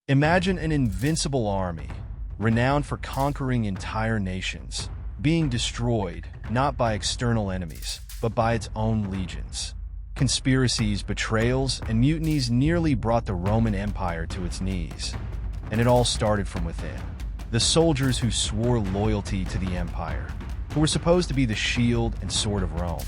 Imagine an invincible army, renowned for conquering entire nations, being destroyed not by external enemies, but by its own legions. Conspiracies, betrayals, and mutinies nearly brought the Roman Empire to its knees, and it all started from within. The soldiers who swore loyalty to the empire, who were supposed to be the shield and sword of Rome,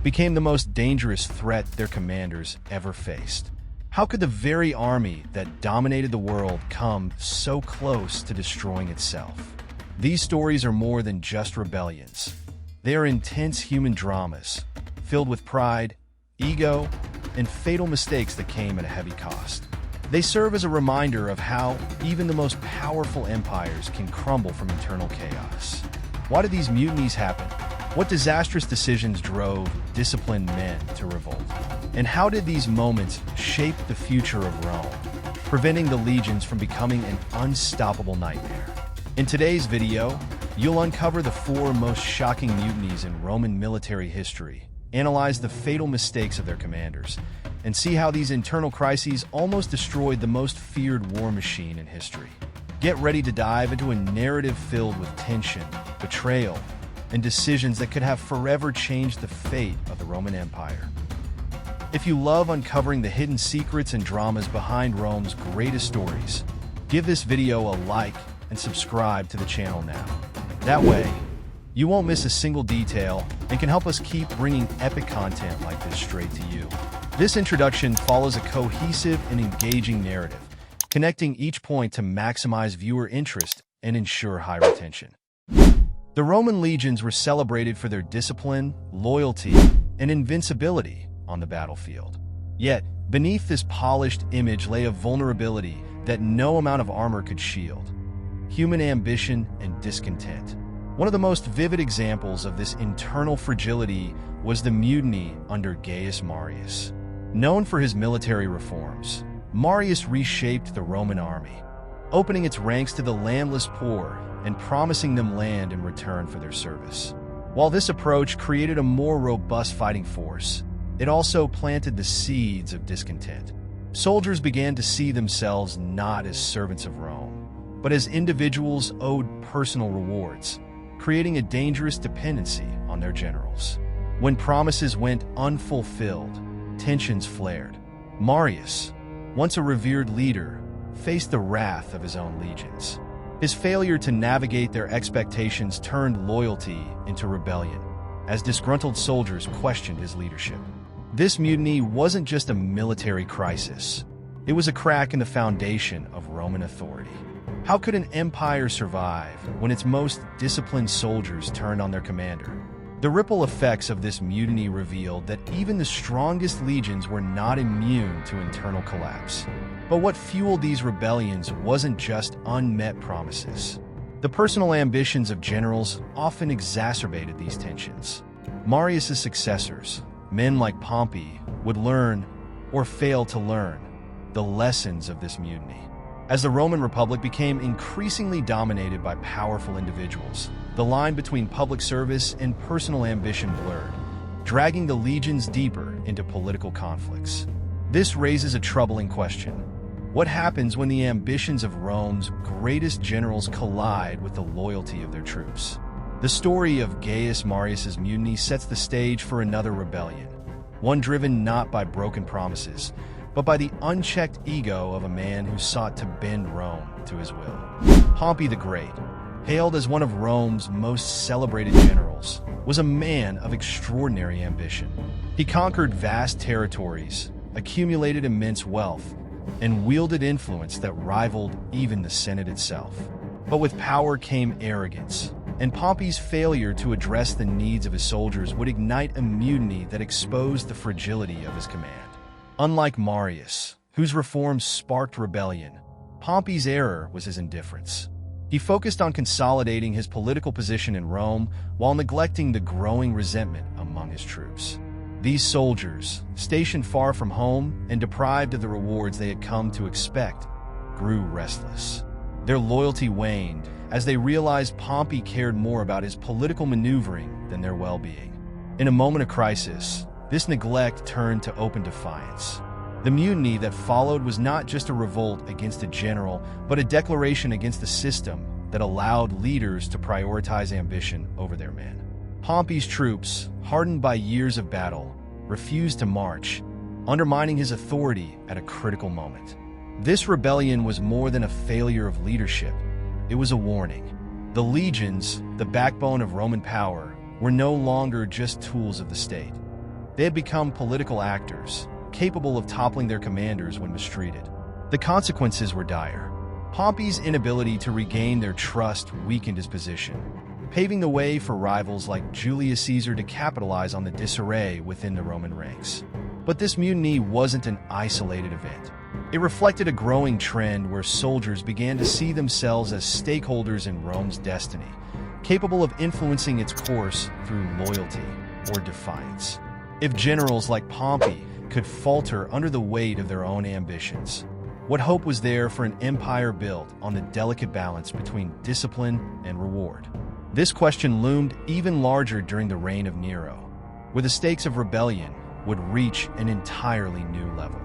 became the most dangerous threat their commanders ever faced. How could the very army that dominated the world come so close to destroying itself? These stories are more than just rebellions. They are intense human dramas, filled with pride, ego, and fatal mistakes that came at a heavy cost. They serve as a reminder of how even the most powerful empires can crumble from internal chaos. Why did these mutinies happen? What disastrous decisions drove disciplined men to revolt? And how did these moments shape the future of Rome, preventing the legions from becoming an unstoppable nightmare? In today's video, you'll uncover the 4 most shocking mutinies in Roman military history, analyze the fatal mistakes of their commanders, and see how these internal crises almost destroyed the most feared war machine in history. Get ready to dive into a narrative filled with tension, betrayal, and decisions that could have forever changed the fate of the Roman Empire. If you love uncovering the hidden secrets and dramas behind Rome's greatest stories, give this video a like and subscribe to the channel now. That way, you won't miss a single detail and can help us keep bringing epic content like this straight to you. This introduction follows a cohesive and engaging narrative, connecting each point to maximize viewer interest and ensure high retention. The Roman legions were celebrated for their discipline, loyalty, and invincibility on the battlefield. Yet, beneath this polished image lay a vulnerability that no amount of armor could shield: human ambition and discontent. One of the most vivid examples of this internal fragility was the mutiny under Gaius Marius. Known for his military reforms, Marius reshaped the Roman army, opening its ranks to the landless poor and promising them land in return for their service. While this approach created a more robust fighting force, it also planted the seeds of discontent. Soldiers began to see themselves not as servants of Rome, but as individuals owed personal rewards, creating a dangerous dependency on their generals. When promises went unfulfilled, tensions flared. Marius, once a revered leader, faced the wrath of his own legions. His failure to navigate their expectations turned loyalty into rebellion, as disgruntled soldiers questioned his leadership. This mutiny wasn't just a military crisis. It was a crack in the foundation of Roman authority. How could an empire survive when its most disciplined soldiers turned on their commander? The ripple effects of this mutiny revealed that even the strongest legions were not immune to internal collapse. But what fueled these rebellions wasn't just unmet promises. The personal ambitions of generals often exacerbated these tensions. Marius's successors, men like Pompey, would learn, or fail to learn, the lessons of this mutiny. As the Roman Republic became increasingly dominated by powerful individuals, the line between public service and personal ambition blurred, dragging the legions deeper into political conflicts. This raises a troubling question. What happens when the ambitions of Rome's greatest generals collide with the loyalty of their troops? The story of Gaius Marius's mutiny sets the stage for another rebellion, one driven not by broken promises, but by the unchecked ego of a man who sought to bend Rome to his will. Pompey the Great, hailed as one of Rome's most celebrated generals, was a man of extraordinary ambition. He conquered vast territories, accumulated immense wealth, and wielded influence that rivaled even the Senate itself. But with power came arrogance, and Pompey's failure to address the needs of his soldiers would ignite a mutiny that exposed the fragility of his command. Unlike Marius, whose reforms sparked rebellion, Pompey's error was his indifference. He focused on consolidating his political position in Rome while neglecting the growing resentment among his troops. These soldiers, stationed far from home and deprived of the rewards they had come to expect, grew restless. Their loyalty waned as they realized Pompey cared more about his political maneuvering than their well-being. In a moment of crisis, this neglect turned to open defiance. The mutiny that followed was not just a revolt against a general, but a declaration against the system that allowed leaders to prioritize ambition over their men. Pompey's troops, hardened by years of battle, refused to march, undermining his authority at a critical moment. This rebellion was more than a failure of leadership. It was a warning. The legions, the backbone of Roman power, were no longer just tools of the state. They had become political actors, capable of toppling their commanders when mistreated. The consequences were dire. Pompey's inability to regain their trust weakened his position, paving the way for rivals like Julius Caesar to capitalize on the disarray within the Roman ranks. But this mutiny wasn't an isolated event. It reflected a growing trend where soldiers began to see themselves as stakeholders in Rome's destiny, capable of influencing its course through loyalty or defiance. If generals like Pompey could falter under the weight of their own ambitions, what hope was there for an empire built on the delicate balance between discipline and reward? This question loomed even larger during the reign of Nero, where the stakes of rebellion would reach an entirely new level.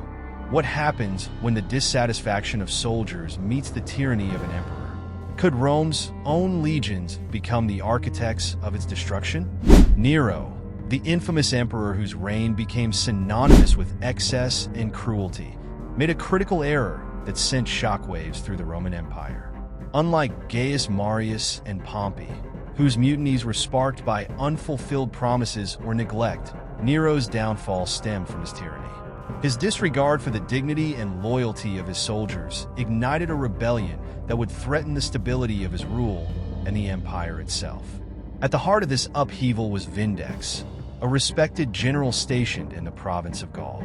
What happens when the dissatisfaction of soldiers meets the tyranny of an emperor? Could Rome's own legions become the architects of its destruction? Nero, the infamous emperor whose reign became synonymous with excess and cruelty, made a critical error that sent shockwaves through the Roman Empire. Unlike Gaius Marius and Pompey, whose mutinies were sparked by unfulfilled promises or neglect, Nero's downfall stemmed from his tyranny. His disregard for the dignity and loyalty of his soldiers ignited a rebellion that would threaten the stability of his rule and the empire itself. At the heart of this upheaval was Vindex, a respected general stationed in the province of Gaul.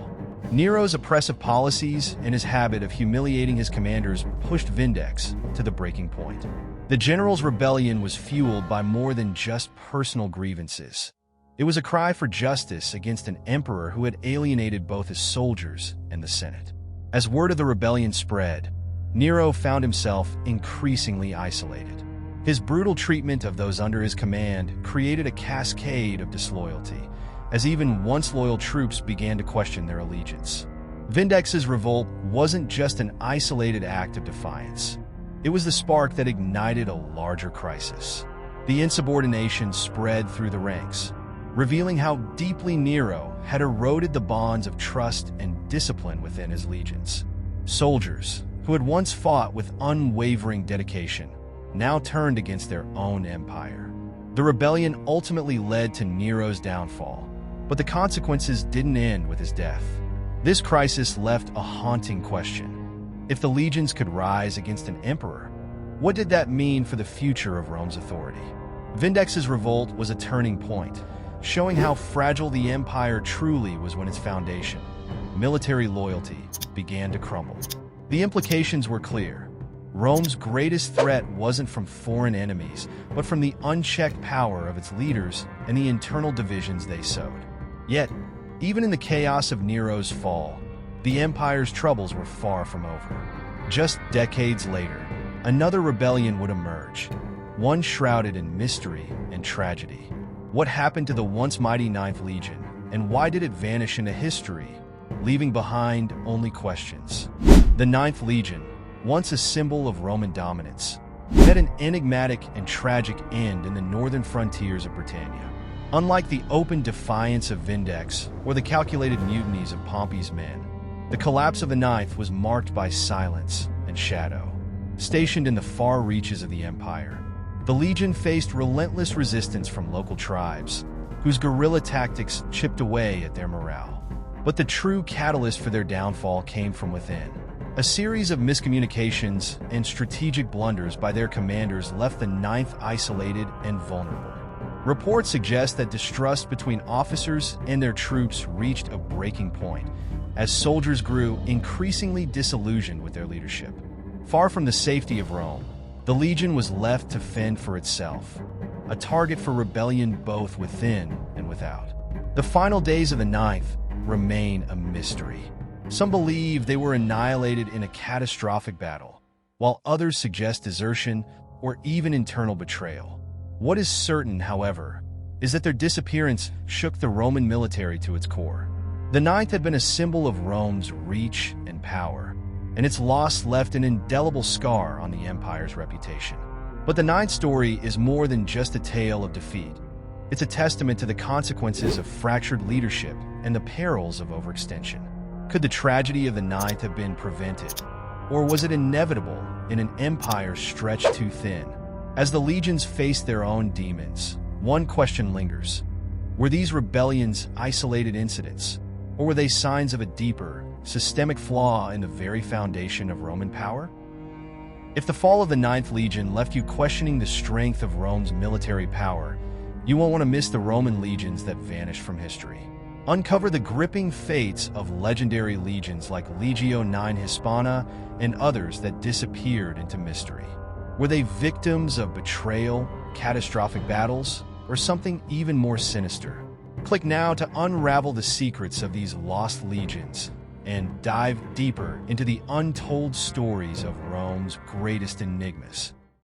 Nero's oppressive policies and his habit of humiliating his commanders pushed Vindex to the breaking point. The general's rebellion was fueled by more than just personal grievances. It was a cry for justice against an emperor who had alienated both his soldiers and the Senate. As word of the rebellion spread, Nero found himself increasingly isolated. His brutal treatment of those under his command created a cascade of disloyalty, as even once loyal troops began to question their allegiance. Vindex's revolt wasn't just an isolated act of defiance. It was the spark that ignited a larger crisis. The insubordination spread through the ranks, revealing how deeply Nero had eroded the bonds of trust and discipline within his legions. Soldiers, who had once fought with unwavering dedication, now turned against their own empire. The rebellion ultimately led to Nero's downfall, but the consequences didn't end with his death. This crisis left a haunting question. If the legions could rise against an emperor, what did that mean for the future of Rome's authority? Vindex's revolt was a turning point, showing how fragile the empire truly was when its foundation, military loyalty, began to crumble. The implications were clear. Rome's greatest threat wasn't from foreign enemies, but from the unchecked power of its leaders and the internal divisions they sowed. Yet, even in the chaos of Nero's fall, the empire's troubles were far from over. Just decades later, another rebellion would emerge, one shrouded in mystery and tragedy. What happened to the once mighty Ninth Legion, and why did it vanish into history, leaving behind only questions? The Ninth Legion, once a symbol of Roman dominance, met an enigmatic and tragic end in the northern frontiers of Britannia. Unlike the open defiance of Vindex or the calculated mutinies of Pompey's men, the collapse of the Ninth was marked by silence and shadow. Stationed in the far reaches of the empire, the Legion faced relentless resistance from local tribes, whose guerrilla tactics chipped away at their morale. But the true catalyst for their downfall came from within. A series of miscommunications and strategic blunders by their commanders left the Ninth isolated and vulnerable. Reports suggest that distrust between officers and their troops reached a breaking point, as soldiers grew increasingly disillusioned with their leadership. Far from the safety of Rome, the Legion was left to fend for itself, a target for rebellion both within and without. The final days of the Ninth remain a mystery. Some believe they were annihilated in a catastrophic battle, while others suggest desertion or even internal betrayal. What is certain, however, is that their disappearance shook the Roman military to its core. The ninth had been a symbol of Rome's reach and power, and its loss left an indelible scar on the empire's reputation. But the ninth story is more than just a tale of defeat. It's a testament to the consequences of fractured leadership and the perils of overextension. Could the tragedy of the ninth have been prevented? Or was it inevitable in an empire stretched too thin? As the legions faced their own demons, one question lingers. Were these rebellions isolated incidents? Or were they signs of a deeper, systemic flaw in the very foundation of Roman power? If the fall of the Ninth Legion left you questioning the strength of Rome's military power, you won't want to miss the Roman legions that vanished from history. Uncover the gripping fates of legendary legions like Legio IX Hispana and others that disappeared into mystery. Were they victims of betrayal, catastrophic battles, or something even more sinister? Click now to unravel the secrets of these lost legions and dive deeper into the untold stories of Rome's greatest enigmas.